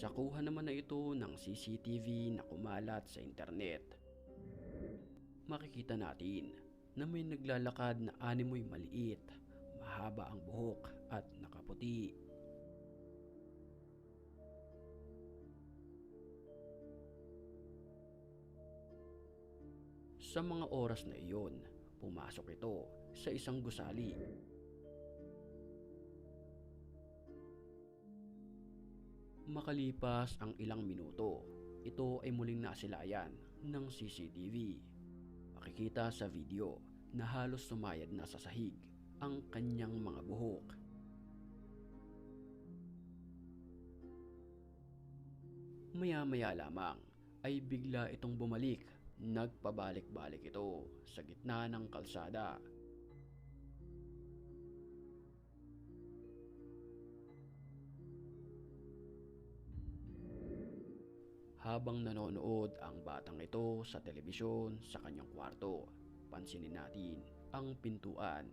Sa kuha naman na ito ng CCTV na kumalat sa internet, makikita natin na may naglalakad na animoy maliit, mahaba ang buhok at nakaputi. Sa mga oras na iyon, pumasok ito sa isang gusali. Makalipas ang ilang minuto, ito ay muling nasilayan ng CCTV. Makikita sa video na halos sumayad na sa sahig ang kanyang mga buhok. Maya-maya lamang ay bigla itong bumalik. Nagpabalik-balik ito sa gitna ng kalsada. Habang nanonood ang batang ito sa telebisyon sa kanyang kwarto, pansinin natin ang pintuan.